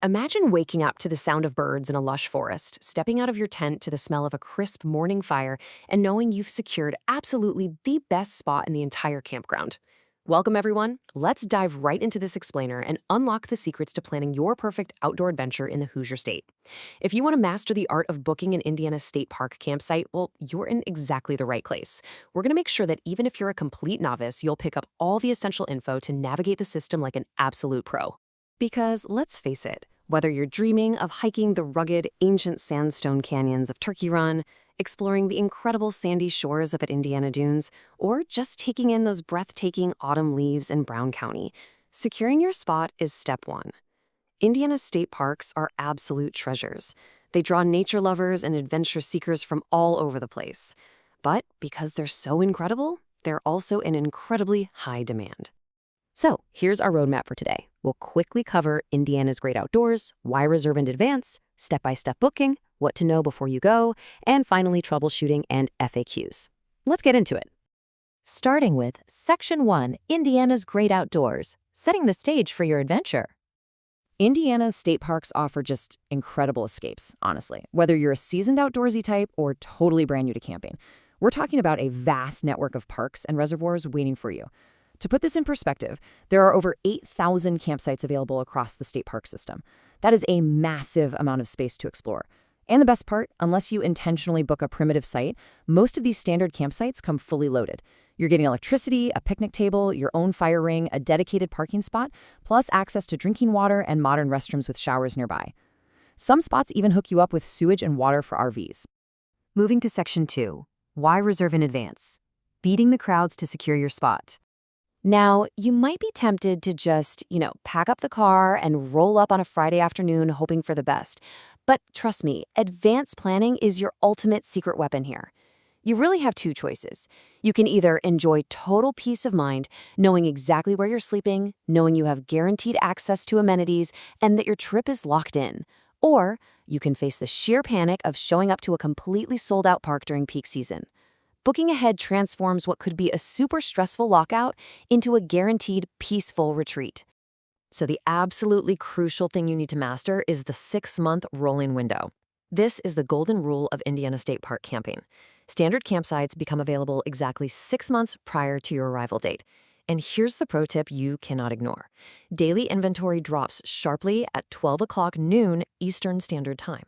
Imagine waking up to the sound of birds in a lush forest, stepping out of your tent to the smell of a crisp morning fire, and knowing you've secured absolutely the best spot in the entire campground. Welcome, everyone. Let's dive right into this explainer and unlock the secrets to planning your perfect outdoor adventure in the Hoosier State. If you want to master the art of booking an Indiana State Park campsite, well, you're in exactly the right place. We're going to make sure that even if you're a complete novice, you'll pick up all the essential info to navigate the system like an absolute pro. Because let's face it, whether you're dreaming of hiking the rugged, ancient sandstone canyons of Turkey Run, exploring the incredible sandy shores up at Indiana Dunes, or just taking in those breathtaking autumn leaves in Brown County, securing your spot is step one. Indiana state parks are absolute treasures. They draw nature lovers and adventure seekers from all over the place. But because they're so incredible, they're also in incredibly high demand. So here's our roadmap for today. We'll quickly cover Indiana's great outdoors, why reserve in advance, step-by-step booking, what to know before you go, and finally troubleshooting and FAQs. Let's get into it. Starting with Section 1, Indiana's Great Outdoors, setting the stage for your adventure. Indiana's state parks offer just incredible escapes, honestly, whether you're a seasoned outdoorsy type or totally brand new to camping. We're talking about a vast network of parks and reservoirs waiting for you. To put this in perspective, there are over 8,000 campsites available across the state park system. That is a massive amount of space to explore. And the best part, unless you intentionally book a primitive site, most of these standard campsites come fully loaded. You're getting electricity, a picnic table, your own fire ring, a dedicated parking spot, plus access to drinking water and modern restrooms with showers nearby. Some spots even hook you up with sewage and water for RVs. Moving to Section 2, why reserve in advance? Beating the crowds to secure your spot. Now, you might be tempted to just, pack up the car and roll up on a Friday afternoon hoping for the best. But trust me, advanced planning is your ultimate secret weapon here. You really have two choices. You can either enjoy total peace of mind, knowing exactly where you're sleeping, knowing you have guaranteed access to amenities, and that your trip is locked in. Or you can face the sheer panic of showing up to a completely sold-out park during peak season. Booking ahead transforms what could be a super stressful lockout into a guaranteed peaceful retreat. So the absolutely crucial thing you need to master is the 6-month rolling window. This is the golden rule of Indiana State Park camping. Standard campsites become available exactly 6 months prior to your arrival date. And here's the pro tip you cannot ignore. Daily inventory drops sharply at 12 o'clock noon Eastern Standard Time.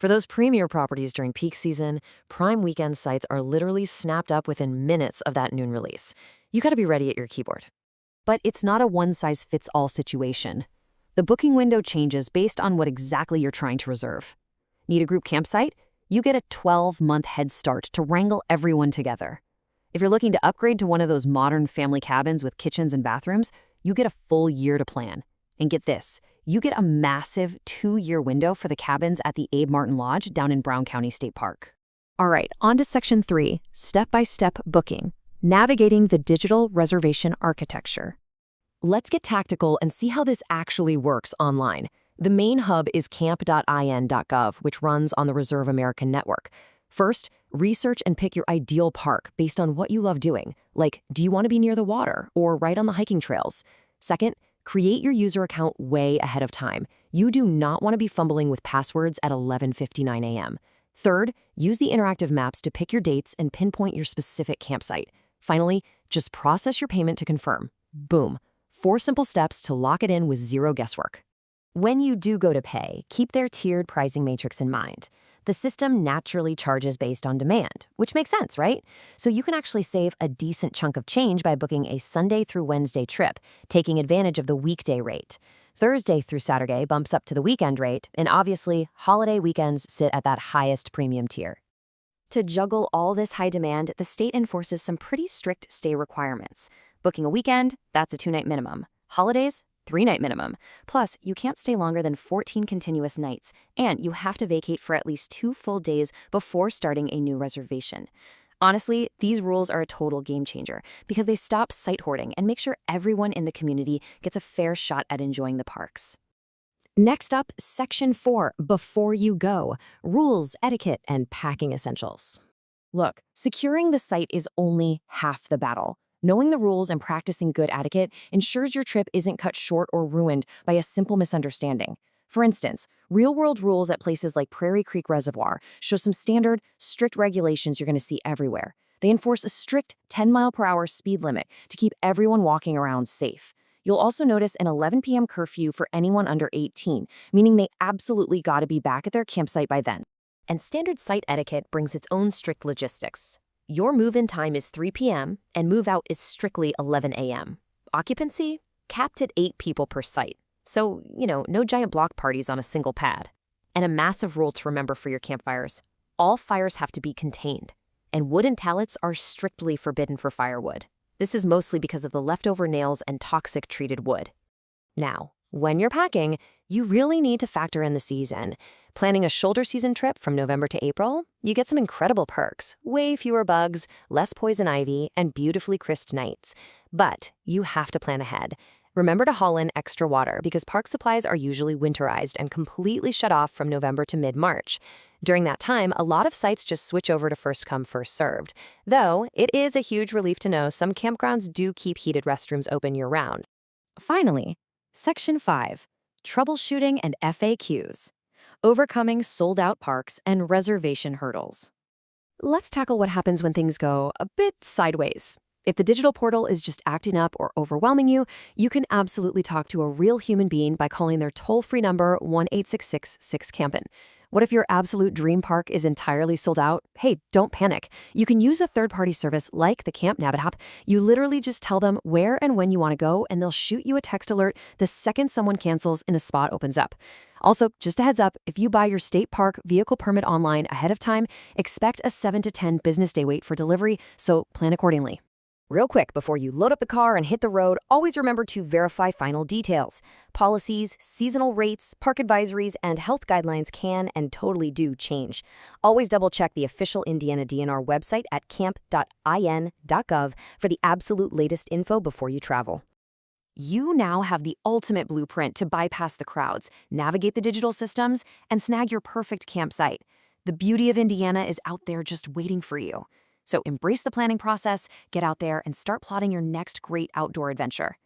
For those premier properties during peak season, prime weekend sites are literally snapped up within minutes of that noon release. You gotta be ready at your keyboard. But it's not a one-size-fits-all situation. The booking window changes based on what exactly you're trying to reserve. Need a group campsite? You get a 12-month head start to wrangle everyone together. If you're looking to upgrade to one of those modern family cabins with kitchens and bathrooms, you get a full year to plan. And get this, you get a massive 2-year window for the cabins at the Abe Martin Lodge down in Brown County State Park. All right, on to Section 3, step-by-step booking, navigating the digital reservation architecture. Let's get tactical and see how this actually works online. The main hub is camp.in.gov, which runs on the Reserve American network. First, research and pick your ideal park based on what you love doing, like do you want to be near the water or right on the hiking trails? Second, create your user account way ahead of time. You do not want to be fumbling with passwords at 11:59 a.m. Third, use the interactive maps to pick your dates and pinpoint your specific campsite. Finally, just process your payment to confirm. Boom. 4 simple steps to lock it in with zero guesswork. When you do go to pay, keep their tiered pricing matrix in mind. The system naturally charges based on demand, which makes sense, right? So you can actually save a decent chunk of change by booking a Sunday through Wednesday trip, taking advantage of the weekday rate. Thursday through Saturday bumps up to the weekend rate, and obviously, holiday weekends sit at that highest premium tier. To juggle all this high demand, the state enforces some pretty strict stay requirements. Booking a weekend, that's a 2-night minimum. Holidays, 3-night minimum. Plus, you can't stay longer than 14 continuous nights, and you have to vacate for at least 2 full days before starting a new reservation. Honestly, these rules are a total game changer because they stop site hoarding and make sure everyone in the community gets a fair shot at enjoying the parks. Next up, Section 4, Before You Go, Rules, Etiquette, and Packing Essentials. Look, securing the site is only half the battle. Knowing the rules and practicing good etiquette ensures your trip isn't cut short or ruined by a simple misunderstanding. For instance, real-world rules at places like Prairie Creek Reservoir show some standard, strict regulations you're going to see everywhere. They enforce a strict 10-mile-per-hour speed limit to keep everyone walking around safe. You'll also notice an 11 p.m. curfew for anyone under 18, meaning they absolutely got to be back at their campsite by then. And standard site etiquette brings its own strict logistics. Your move-in time is 3 p.m. and move-out is strictly 11 a.m. Occupancy? Capped at 8 people per site. So, no giant block parties on a single pad. And a massive rule to remember for your campfires. All fires have to be contained. And wooden tallets are strictly forbidden for firewood. This is mostly because of the leftover nails and toxic treated wood. Now, when you're packing, you really need to factor in the season. Planning a shoulder season trip from November to April, you get some incredible perks, way fewer bugs, less poison ivy, and beautifully crisp nights. But you have to plan ahead. Remember to haul in extra water because park supplies are usually winterized and completely shut off from November to mid-March. During that time, a lot of sites just switch over to first come, first served. Though, it is a huge relief to know some campgrounds do keep heated restrooms open year-round. Finally, Section 5, Troubleshooting and FAQs. Overcoming sold-out parks and reservation hurdles. Let's tackle what happens when things go a bit sideways. If the digital portal is just acting up or overwhelming you, you can absolutely talk to a real human being by calling their toll-free number 1-866-6-CAMPIN. What if your absolute dream park is entirely sold out? Hey, don't panic. You can use a third-party service like the Camp Nabbit app. You literally just tell them where and when you want to go, and they'll shoot you a text alert the second someone cancels and a spot opens up. Also, just a heads up, if you buy your state park vehicle permit online ahead of time, expect a 7 to 10 business day wait for delivery, so plan accordingly. Real quick, before you load up the car and hit the road, always remember to verify final details. Policies, seasonal rates, park advisories, and health guidelines can and totally do change. Always double-check the official Indiana DNR website at camp.in.gov for the absolute latest info before you travel. You now have the ultimate blueprint to bypass the crowds, navigate the digital systems, and snag your perfect campsite. The beauty of Indiana is out there just waiting for you. So embrace the planning process, get out there, and start plotting your next great outdoor adventure.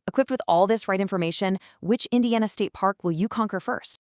Equipped with all this right information, which Indiana State Park will you conquer first?